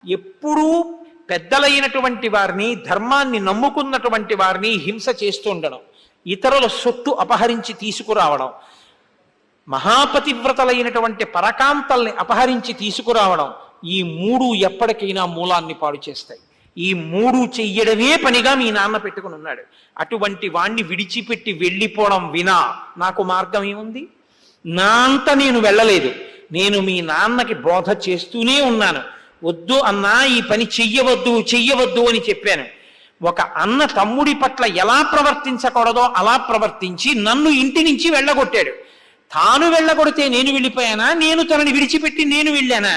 ఎప్పుడూ పెద్దలైనటువంటి వారిని, ధర్మాన్ని నమ్ముకున్నటువంటి వారిని హింస చేస్తూ ఉండడం, ఇతరుల సొత్తు అపహరించి తీసుకురావడం, మహాపతివ్రతలైనటువంటి పరకాంతల్ని అపహరించి తీసుకురావడం, ఈ మూడు ఎప్పటికైనా మూలాన్ని పాడు చేస్తాయి. ఈ మూడు చెయ్యడమే పనిగా మీ నాన్న పెట్టుకుని ఉన్నాడు. అటువంటి వాణ్ణి విడిచిపెట్టి వెళ్ళిపోవడం వినా నాకు మార్గం ఏముంది? నా అంత నేను వెళ్ళలేదు. నేను మీ నాన్నకి బోధ చేస్తూనే ఉన్నాను. వద్దు అన్నా, ఈ పని చెయ్యవద్దు చెయ్యవద్దు అని చెప్పాను. ఒక అన్న తమ్ముడి పట్ల ఎలా ప్రవర్తించకూడదో అలా ప్రవర్తించి నన్ను ఇంటి నుంచి వెళ్ళగొట్టాడు. తాను వెళ్ళగొడితే నేను వెళ్ళిపోయానా? నేను తనని విడిచిపెట్టి నేను వెళ్ళానా?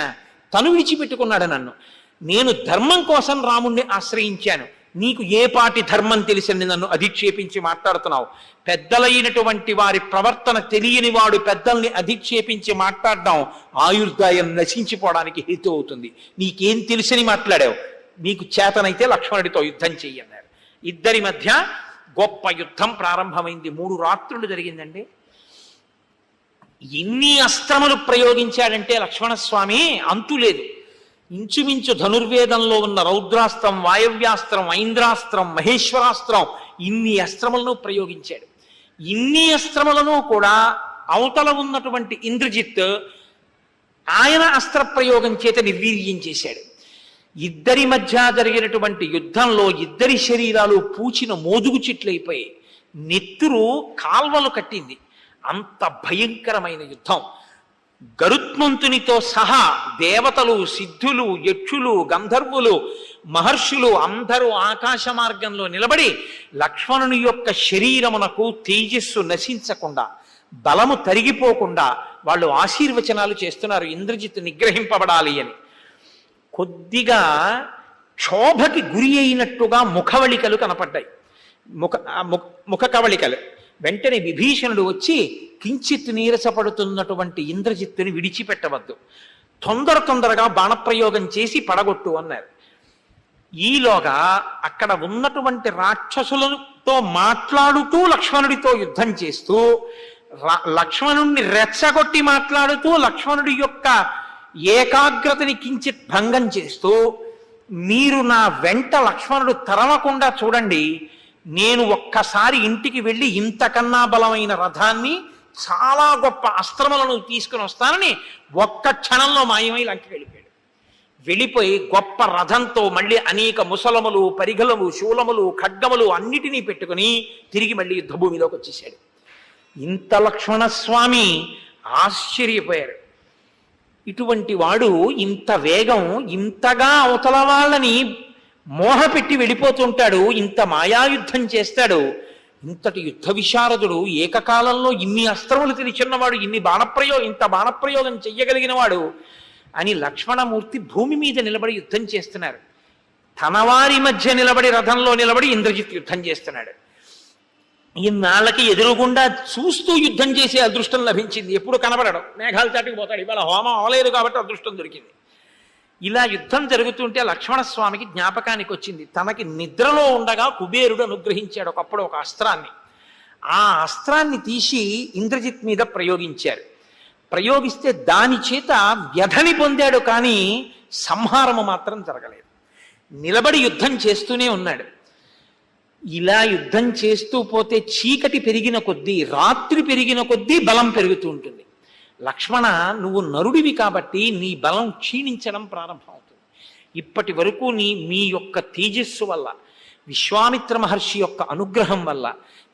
తను విడిచిపెట్టుకున్నాడు నన్ను. నేను ధర్మం కోసం రాముణ్ణి ఆశ్రయించాను. నీకు ఏ పాటి ధర్మం తెలిసింది నన్ను అధిక్షేపించి మాట్లాడుతున్నావు? పెద్దలైనటువంటి వారి ప్రవర్తన తెలియని వాడు పెద్దల్ని అధిక్షేపించి మాట్లాడడం ఆయుర్దాయం నశించిపోవడానికి హేతు అవుతుంది. నీకేం తెలిసని మాట్లాడావు? నీకు చేతనైతే లక్ష్మణుడితో యుద్ధం చెయ్యన్నారు. ఇద్దరి మధ్య గొప్ప యుద్ధం ప్రారంభమైంది. 3 రాత్రులు జరిగిందండి. ఎన్ని అస్త్రములు ప్రయోగించాడంటే లక్ష్మణస్వామి అంతులేదు. ఇంచుమించు ధనుర్వేదంలో ఉన్న రౌద్రాస్త్రం, వాయవ్యాస్త్రం, ఐంద్రాస్త్రం, మహేశ్వరాస్త్రం, ఇన్ని అస్త్రములను ప్రయోగించాడు. ఇన్ని అస్త్రములను కూడా అవతల ఉన్నటువంటి ఇంద్రజిత్ ఆయన అస్త్ర ప్రయోగం చేత నిర్వీర్యం చేశాడు. ఇద్దరి మధ్య జరిగినటువంటి యుద్ధంలో ఇద్దరి శరీరాలు పూచిన మోదుగు చెట్లయిపోయి నెత్తురు కాల్వలు కట్టింది. అంత భయంకరమైన యుద్ధం. గరుత్మంతునితో సహా దేవతలు, సిద్ధులు, యక్షులు, గంధర్వులు, మహర్షులు అందరూ ఆకాశ మార్గంలో నిలబడి లక్ష్మణుని యొక్క శరీరమునకు తేజస్సు నశించకుండా, బలము తరిగిపోకుండా వాళ్ళు ఆశీర్వచనాలు చేస్తున్నారు ఇంద్రజిత్ నిగ్రహింపబడాలి అని. కొద్దిగా క్షోభకి గురి అయినట్టుగా ముఖవళికలు కనపడ్డాయి. ముఖ కవళికలు. వెంటనే విభీషణుడు వచ్చి కించిత్ నీరసపడుతున్నటువంటి ఇంద్రజిత్తుని విడిచిపెట్టవద్దు, తొందరగా బాణప్రయోగం చేసి పడగొట్టు అన్నారు. ఈలోగా అక్కడ ఉన్నటువంటి రాక్షసులతో మాట్లాడుతూ లక్ష్మణుడితో యుద్ధం చేస్తూ, లక్ష్మణుడిని రెచ్చగొట్టి మాట్లాడుతూ, లక్ష్మణుడి యొక్క ఏకాగ్రతని కించిత్ భంగం చేస్తూ, మీరు నా వెంట లక్ష్మణుడు తరవకుండా చూడండి, నేను ఒక్కసారి ఇంటికి వెళ్ళి ఇంతకన్నా బలమైన రథాన్ని, చాలా గొప్ప అస్త్రములను తీసుకుని వస్తానని ఒక్క క్షణంలో మాయమై లంకి వెళ్ళిపోయాడు. వెళ్ళిపోయి గొప్ప రథంతో మళ్ళీ అనేక ముసలములు, పరిఘలము, శూలములు, ఖడ్గములు అన్నిటినీ పెట్టుకుని తిరిగి మళ్ళీ యుద్ధభూమిలోకి వచ్చేసాడు. ఇంత లక్ష్మణస్వామి ఆశ్చర్యపోయారు. ఇటువంటి వాడు ఇంత వేగం, ఇంతగా అవతల వాళ్ళని మోహపెట్టి వెళ్ళిపోతుంటాడు, ఇంత మాయాయుద్ధం చేస్తాడు, ఇంతటి యుద్ధ విశారదుడు, ఏకకాలంలో ఇన్ని అస్త్రములు తెలిసిన్నవాడు, ఇంత బాణప్రయోగం చెయ్యగలిగిన వాడు అని లక్ష్మణమూర్తి భూమి మీద నిలబడి యుద్ధం చేస్తున్నారు. తన వారి మధ్య నిలబడి, రథంలో నిలబడి ఇంద్రజిత్ యుద్ధం చేస్తున్నాడు. ఇన్నాళ్ళకి ఎదురుగుండా చూస్తూ యుద్ధం చేసే అదృష్టం లభించింది. ఎప్పుడు కనబడడం, మేఘాలు చాటుకు పోతాడు. ఇవాళ హోమం అవలేదు కాబట్టి అదృష్టం దొరికింది. ఇలా యుద్ధం జరుగుతుంటే లక్ష్మణస్వామికి జ్ఞాపకానికి వచ్చింది, తనకి నిద్రలో ఉండగా కుబేరుడు అనుగ్రహించాడు ఒకప్పుడు ఒక అస్త్రాన్ని. ఆ అస్త్రాన్ని తీసి ఇంద్రజిత్ మీద ప్రయోగించారు. ప్రయోగిస్తే దాని చేత వ్యధని పొందాడు, కానీ సంహారము మాత్రం జరగలేదు. నిలబడి యుద్ధం చేస్తూనే ఉన్నాడు. ఇలా యుద్ధం చేస్తూ పోతే చీకటి పెరిగిన కొద్దీ, రాత్రి పెరిగిన కొద్దీ బలం పెరుగుతూ ఉంటుంది. లక్ష్మణ, నువ్వు నరుడివి కాబట్టి నీ బలం క్షీణించడం ప్రారంభమవుతుంది. ఇప్పటి వరకు మీ యొక్క తేజస్సు వల్ల, విశ్వామిత్ర మహర్షి యొక్క అనుగ్రహం వల్ల,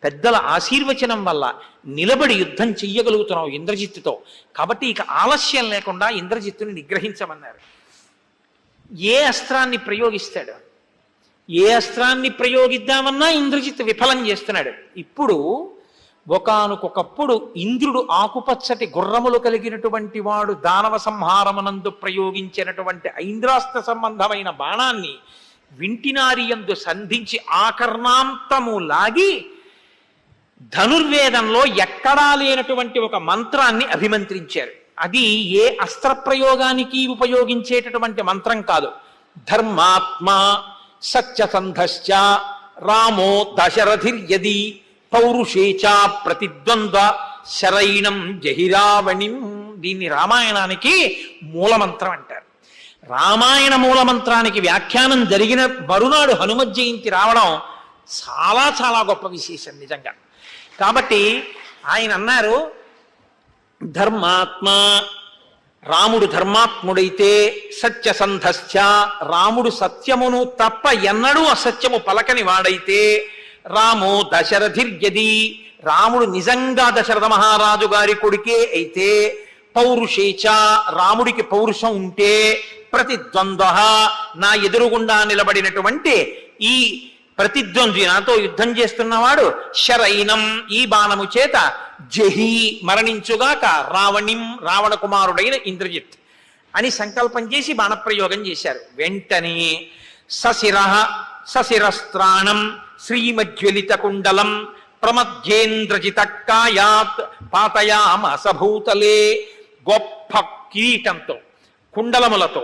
పెద్దల ఆశీర్వచనం వల్ల నిలబడి యుద్ధం చెయ్యగలుగుతున్నావు ఇంద్రజిత్తుతో. కాబట్టి ఇక ఆలస్యం లేకుండా ఇంద్రజిత్తుని నిగ్రహించమన్నారు. ఏ అస్త్రాన్ని ప్రయోగిస్తాడు? ఏ అస్త్రాన్ని ప్రయోగిద్దామన్నా ఇంద్రజిత్ విఫలం చేస్తున్నాడు. ఇప్పుడు ఒకానొకప్పుడు ఇంద్రుడు ఆకుపచ్చటి గుర్రములు కలిగినటువంటి వాడు దానవ సంహారమునందు ప్రయోగించినటువంటి ఐంద్రాస్త్ర సంబంధమైన బాణాన్ని వింటినారియందు సంధించి ఆకర్ణాంతము లాగి ధనుర్వేదంలో ఎక్కడా లేనటువంటి ఒక మంత్రాన్ని అభిమంత్రించారు. అది ఏ అస్త్ర ప్రయోగానికి ఉపయోగించేటటువంటి మంత్రం కాదు. ధర్మాత్మ సత్యసంధశ్చ రామో దశరథిర్యది పౌరుషేచా ప్రతిద్వంద్వ శరైణం జహిరావణిం. దీన్ని రామాయణానికి మూలమంత్రం అంటారు. రామాయణ మూలమంత్రానికి వ్యాఖ్యానం జరిగిన మరునాడు హనుమత్ జయంతి రావడం చాలా చాలా గొప్ప విశేషం నిజంగా. కాబట్టి ఆయన అన్నారు, ధర్మాత్మ, రాముడు ధర్మాత్ముడైతే, సత్యసంధశ్చ, రాముడు సత్యమును తప్ప ఎన్నడూ అసత్యము పలకని వాడైతే, రామో దశరథిర్యది, రాముడు నిజంగా దశరథ మహారాజు గారి కొడుకే అయితే, పౌరుషేచ, రాముడికి పౌరుషం ఉంటే, ప్రతిద్వంద్వ, నా ఎదురుగుండా నిలబడినటువంటి ఈ ప్రతిద్వంద్వి, నాతో యుద్ధం చేస్తున్నవాడు, శరైనం, ఈ బాణము చేత, జహి, మరణించుగాక, రావణిం, రావణ కుమారుడైన ఇంద్రజిత్ అని సంకల్పం చేసి బాణప్రయోగం చేశారు. వెంటనే సశిరస్త్రాణం శ్రీమజ్వలిత కుండలం ప్రమధ్యేంద్రజితక్కాయాత్ పాతయామసభూతలే, గొప్ప కిరీటంతో, కుండలములతో,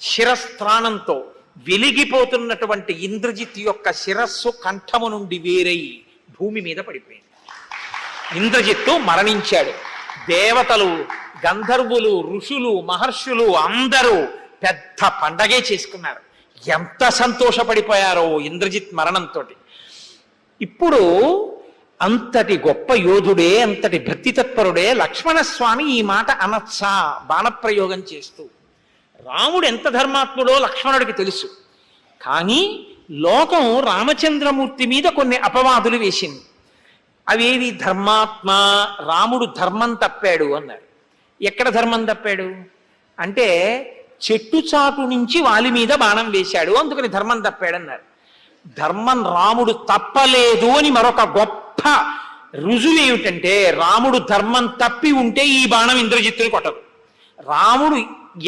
శిరస్త్రాణంతో వెలిగిపోతున్నటువంటి ఇంద్రజిత్ యొక్క శిరస్సు కంఠము నుండి వేరై భూమి మీద పడిపోయింది. ఇంద్రజిత్తు మరణించాడు. దేవతలు, గంధర్వులు, ఋషులు, మహర్షులు అందరూ పెద్ద పండగే చేసుకున్నారు. ఎంత సంతోషపడిపోయారో ఇంద్రజిత్ మరణంతో. ఇప్పుడు అంతటి గొప్ప యోధుడే, అంతటి భక్తితత్పరుడే లక్ష్మణస్వామి ఈ మాట అనొచ్చా బాణప్రయోగం చేస్తూ? రాముడు ఎంత ధర్మాత్ముడో లక్ష్మణుడికి తెలుసు. కానీ లోకం రామచంద్రమూర్తి మీద కొన్ని అపవాదులు వేసింది. అవేవి? ధర్మాత్మ, రాముడు ధర్మం తప్పాడు అన్నారు. ఎక్కడ ధర్మం తప్పాడు అంటే, చెట్టు చాటు నుంచి వాలి మీద బాణం వేశాడు, అందుకని ధర్మం తప్పాడన్నారు. ధర్మం రాముడు తప్పలేదు అని మరొక గొప్ప రుజువు ఏమిటంటే, రాముడు ధర్మం తప్పి ఉంటే ఈ బాణం ఇంద్రజిత్తుని కొట్టదు. రాముడు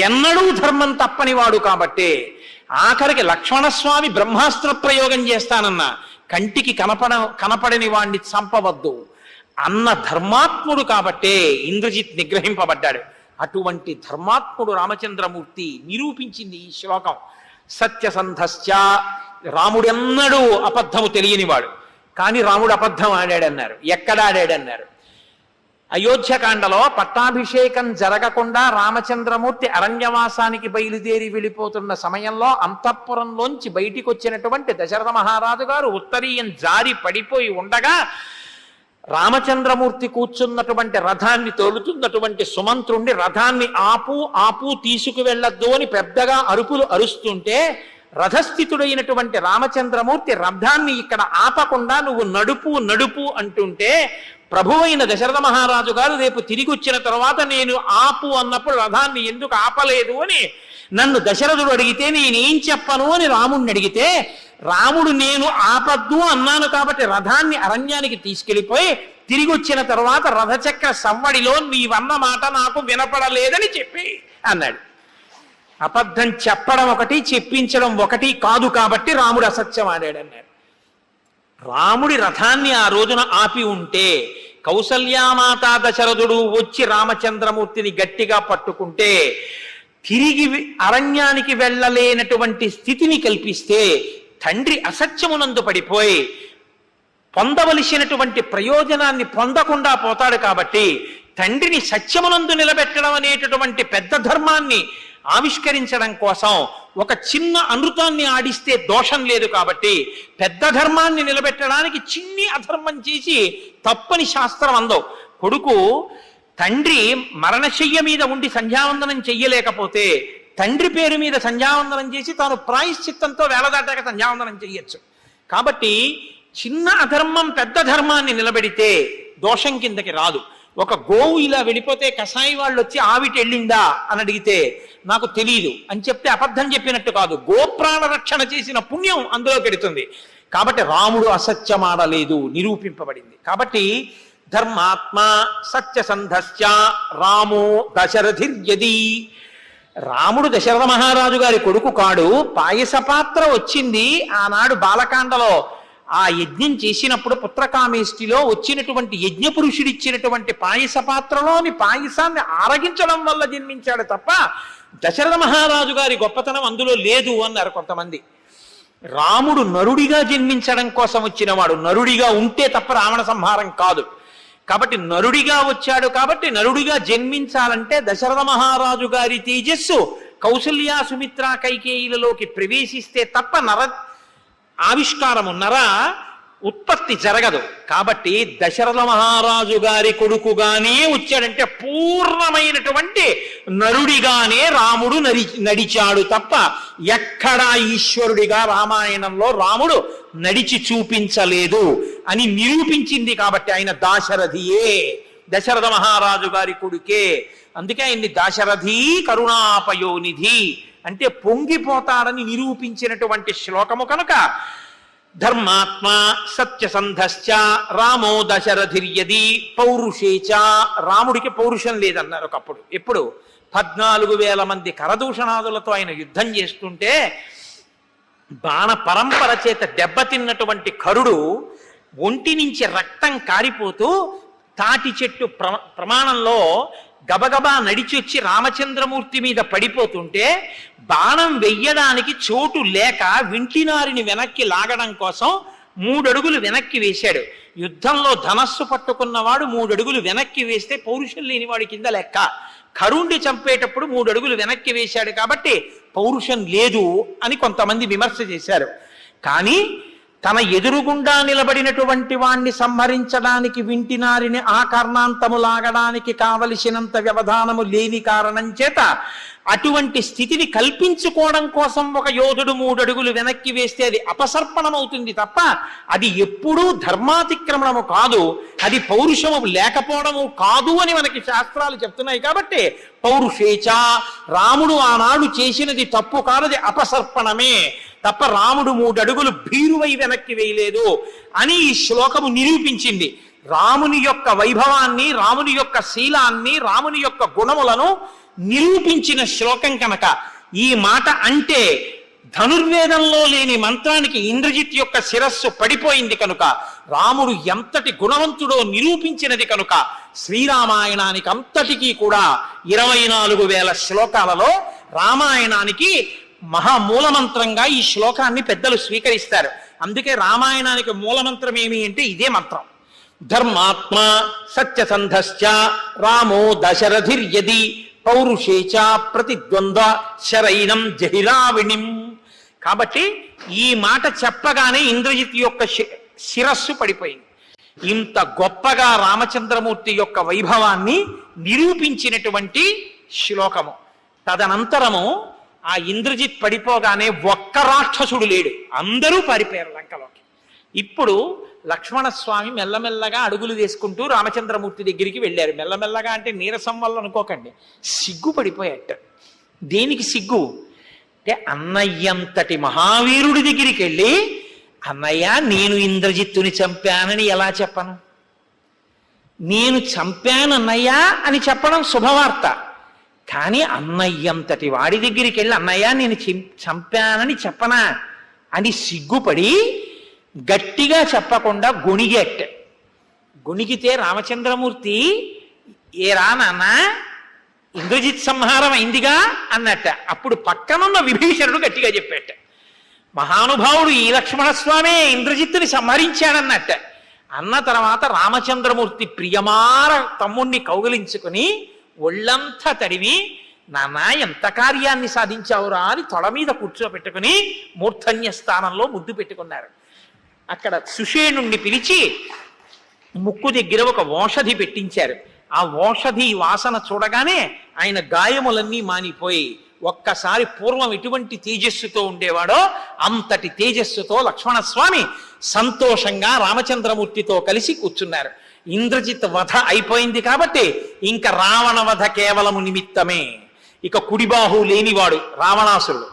ఎన్నడూ ధర్మం తప్పని వాడు కాబట్టే ఆఖరికి లక్ష్మణస్వామి బ్రహ్మాస్త్ర ప్రయోగం చేస్తానన్న, కంటికి కనపడని వాణ్ణి చంపవద్దు అన్న ధర్మాత్ముడు కాబట్టే ఇంద్రజిత్ నిగ్రహింపబడ్డాడు. అటువంటి ధర్మాత్ముడు రామచంద్రమూర్తి నిరూపించింది ఈ శ్లోకం. సత్యసంధశ్చ, రాముడెన్నడూ అబద్ధము తెలియనివాడు. కానీ రాముడు అబద్ధం ఆడాడన్నారు. ఎక్కడ ఆడాడన్నారు? అయోధ్యకాండలో పట్టాభిషేకం జరగకుండా రామచంద్రమూర్తి అరణ్యవాసానికి బయలుదేరి వెళ్ళిపోతున్న సమయంలో అంతఃపురంలోంచి బయటికి వచ్చినటువంటి దశరథ మహారాజు గారు ఉత్తరీయం జారి పడిపోయి ఉండగా, రామచంద్రమూర్తి కూర్చున్నటువంటి రథాన్ని తోలుతున్నటువంటి సుమంత్రుణ్ణి రథాన్ని ఆపు ఆపు తీసుకువెళ్ళద్దు అని పెద్దగా అరుపులు అరుస్తుంటే, రథస్థితుడైనటువంటి రామచంద్రమూర్తి రథాన్ని ఇక్కడ ఆపకుండా నువ్వు నడుపు నడుపు అంటుంటే, ప్రభువైన దశరథ మహారాజు గారు రేపు తిరిగి వచ్చిన తర్వాత నేను ఆపు అన్నప్పుడు రథాన్ని ఎందుకు ఆపలేదు అని నన్ను దశరథుడు అడిగితే నేనేం చెప్పను అని రాముడిని అడిగితే, రాముడు నేను ఆపద్దు అన్నాను కాబట్టి రథాన్ని అరణ్యానికి తీసుకెళ్ళిపోయి తిరిగి వచ్చిన తర్వాత రథచక్ర సవ్వడిలో నీవన్న మాట నాకు వినపడలేదని చెప్పి అన్నాడు. అబద్ధం చెప్పడం ఒకటి, చెప్పించడం ఒకటి కాదు కాబట్టి రాముడు అసత్యం ఆడాడన్నారు. రాముడి రథాన్ని ఆ రోజున ఆపి ఉంటే, కౌసల్యామాత దశరథుడు వచ్చి రామచంద్రమూర్తిని గట్టిగా పట్టుకుంటే, తిరిగి అరణ్యానికి వెళ్ళలేనటువంటి స్థితిని కల్పిస్తే, తండ్రి అసత్యమునందు పడిపోయి పొందవలసినటువంటి ప్రయోజనాన్ని పొందకుండా పోతాడు. కాబట్టి తండ్రిని సత్యమునందు నిలబెట్టడం అనేటటువంటి పెద్ద ధర్మాన్ని ఆవిష్కరించడం కోసం ఒక చిన్న అనృతాన్ని ఆడిస్తే దోషం లేదు కాబట్టి పెద్ద ధర్మాన్ని నిలబెట్టడానికి చిన్ని అధర్మం చేసి తప్పని శాస్త్రం అందో. కొడుకు తండ్రి మరణశయ్య మీద ఉండి సంధ్యావందనం చెయ్యలేకపోతే తండ్రి పేరు మీద సంధ్యావందనం చేసి తాను ప్రాయశ్చిత్తంతో వేలదాటాక సంధ్యావందనం చెయ్యొచ్చు. కాబట్టి చిన్న అధర్మం పెద్ద ధర్మాన్ని నిలబెడితే దోషం కిందకి రాదు. ఒక గోవు ఇలా వెళ్ళిపోతే కసాయి వాళ్ళు వచ్చి ఆవిటి వెళ్ళిందా అని అడిగితే నాకు తెలియదు అని చెప్తే అబద్ధం చెప్పినట్టు కాదు, గోప్రాణ రక్షణ చేసిన పుణ్యం అందులో పెడుతుంది. కాబట్టి రాముడు అసత్యమాడలేదు, నిరూపింపబడింది. కాబట్టి ధర్మాత్మ సత్యసంధశ్చ రామో దశరథిర్యది, రాముడు దశరథ మహారాజు గారి కొడుకు కాడు. పాయస పాత్ర వచ్చింది ఆనాడు బాలకాండలో. ఆ యజ్ఞం చేసినప్పుడు పుత్రకామేష్టిలో వచ్చినటువంటి యజ్ఞ పురుషుడిచ్చినటువంటి పాయస పాత్రలోని పాయసాన్ని ఆరగించడం వల్ల జన్మించాడు తప్ప దశరథ మహారాజు గారి గొప్పతనం అందులో లేదు అన్నారు కొంతమంది. రాముడు నరుడిగా జన్మించడం కోసం వచ్చినవాడు, నరుడిగా ఉంటే తప్ప రావణ సంహారం కాదు. కాబట్టి నరుడిగా వచ్చాడు కాబట్టి నరుడిగా జన్మించాలంటే దశరథ మహారాజు గారి తేజస్సు కౌసల్య సుమిత్ర కైకేయులలోకి ప్రవేశిస్తే తప్ప నర ఉత్పత్తి జరగదు. కాబట్టి దశరథ మహారాజు గారి కొడుకుగానే వచ్చాడంటే పూర్ణమైనటువంటి నరుడిగానే రాముడు నడిచాడు తప్ప ఎక్కడా ఈశ్వరుడిగా రామాయణంలో రాముడు నడిచి చూపించలేదు అని నిరూపించింది. కాబట్టి ఆయన దాశరథియే, దశరథ మహారాజు గారి కొడుకే. అందుకే ఆయన్ని దాశరథి కరుణాపయోనిధి అంటే పొంగిపోతాడని నిరూపించినటువంటి శ్లోకము కనుక ధర్మాత్మ సత్యసంధశ్చ రామో దశరథిర్యది పౌరుషేచ. రాముడికి పౌరుషం లేదన్నారు ఒకప్పుడు. ఎప్పుడు 14,000 మంది కరదూషణాదులతో ఆయన యుద్ధం చేస్తుంటే బాణ పరంపర చేత దెబ్బతిన్నటువంటి కరుడు ఒంటి నుంచి రక్తం కారిపోతూ తాటి చెట్టు ప్రమాణంలో గబగబా నడిచొచ్చి రామచంద్రమూర్తి మీద పడిపోతుంటే బాణం వెయ్యడానికి చోటు లేక వింటినారిని వెనక్కి లాగడం కోసం 3 అడుగులు వెనక్కి వేశాడు. యుద్ధంలో ధనస్సు పట్టుకున్నవాడు 3 అడుగులు వెనక్కి వేస్తే పౌరుషం లేనివాడి కింద లెక్క. కరుణ్ణి చంపేటప్పుడు 3 అడుగులు వెనక్కి వేశాడు కాబట్టి పౌరుషం లేదు అని కొంతమంది విమర్శ చేశారు. కానీ తన ఎదురుగుండా నిలబడినటువంటి వాణ్ణి సంహరించడానికి వింటినారిని ఆ కర్ణాంతము లాగడానికి కావలసినంత వ్యవధానము లేని కారణం చేత అటువంటి స్థితిని కల్పించుకోవడం కోసం ఒక యోధుడు 3 అడుగులు వెనక్కి వేస్తే అది అపసర్పణమవుతుంది తప్ప అది ఎప్పుడూ ధర్మాతిక్రమణము కాదు, అది పౌరుషము లేకపోవడము కాదు అని మనకి శాస్త్రాలు చెప్తున్నాయి. కాబట్టి పౌరుషేచ, రాముడు ఆనాడు చేసినది తప్పు కాదది అపసర్పణమే తప్ప రాముడు 3 అడుగులు భీరువై వెనక్కి వేయలేదు అని ఈ శ్లోకము నిరూపించింది. రాముని యొక్క వైభవాన్ని, రాముని యొక్క శీలాన్ని, రాముని యొక్క గుణములను నిరూపించిన శ్లోకం కనుక ఈ మాట అంటే ధనుర్వేదంలో లేని మంత్రానికి ఇంద్రజిత్ యొక్క శిరస్సు పడిపోయింది కనుక రాముడు ఎంతటి గుణవంతుడో నిరూపించినది కనుక శ్రీరామాయణానికి అంతటికీ కూడా 24,000 శ్లోకాలలో రామాయణానికి మహామూలమంత్రంగా ఈ శ్లోకాన్ని పెద్దలు స్వీకరిస్తారు. అందుకే రామాయణానికి మూలమంత్రం ఏమి అంటే ఇదే మంత్రం. ధర్మాత్మ సత్యసంధశ్చ రామో దశరథిర్యది పౌరుషేచ ప్రతిద్వంద్వ శరైనం జహిరావిణిం. కాబట్టి ఈ మాట చెప్పగానే ఇంద్రజిత్ యొక్క శిరస్సు పడిపోయింది. ఇంత గొప్పగా రామచంద్రమూర్తి యొక్క వైభవాన్ని నిరూపించినటువంటి శ్లోకము. తదనంతరము ఆ ఇంద్రజిత్ పడిపోగానే ఒక్క రాక్షసుడు లేడు, అందరూ పారిపోయారు లంకలోకి. ఇప్పుడు లక్ష్మణస్వామి మెల్లమెల్లగా అడుగులు వేసుకుంటూ రామచంద్రమూర్తి దగ్గరికి వెళ్ళారు. మెల్లమెల్లగా అంటే నీరసం వల్ల అనుకోకండి, సిగ్గు పడిపోయాట. దేనికి సిగ్గు అంటే అన్నయ్యంతటి మహావీరుడి దగ్గరికి వెళ్ళి అన్నయ్య నేను ఇంద్రజిత్తుని చంపానని ఎలా చెప్పను, నేను చంపానన్నయ్యా అని చెప్పడం శుభవార్త. కానీ అన్నయ్యంతటి వాడి దగ్గరికి వెళ్ళి అన్నయ్య నేను చంపానని చెప్పనా అని సిగ్గుపడి గట్టిగా చెప్పకుండా గొణిగేట. గొణిగితే రామచంద్రమూర్తి ఏరా నాన్న ఇంద్రజిత్ సంహారం అయిందిగా అన్నట్ట. అప్పుడు పక్కనున్న విభీషణుడు గట్టిగా చెప్పేట, మహానుభావుడు ఈ లక్ష్మణస్వామే ఇంద్రజిత్తుని సంహరించాడన్నట్ట. అన్న తర్వాత రామచంద్రమూర్తి ప్రియమార తమ్ముణ్ణి కౌగిలించుకుని ఒళ్ళంతా తడివి నాన్న ఎంత కార్యాన్ని సాధించావురా అని తొడ మీద కూర్చోబెట్టుకుని మూర్ధన్య స్థానంలో ముద్దు పెట్టుకున్నారు. అక్కడ సుషేణుణ్ణి పిలిచి ముక్కు దగ్గర ఒక ఓషధి పెట్టించారు. ఆ ఓషధి వాసన చూడగానే ఆయన గాయములన్నీ మానిపోయి ఒక్కసారి పూర్వం ఎటువంటి తేజస్సుతో ఉండేవాడో అంతటి తేజస్సుతో లక్ష్మణస్వామి సంతోషంగా రామచంద్రమూర్తితో కలిసి కూర్చున్నారు. ఇంద్రజిత్ వధ అయిపోయింది కాబట్టి ఇంకా రావణ వధ కేవలము నిమిత్తమే. ఇక కుడిబాహు లేనివాడు రావణాసురుడు.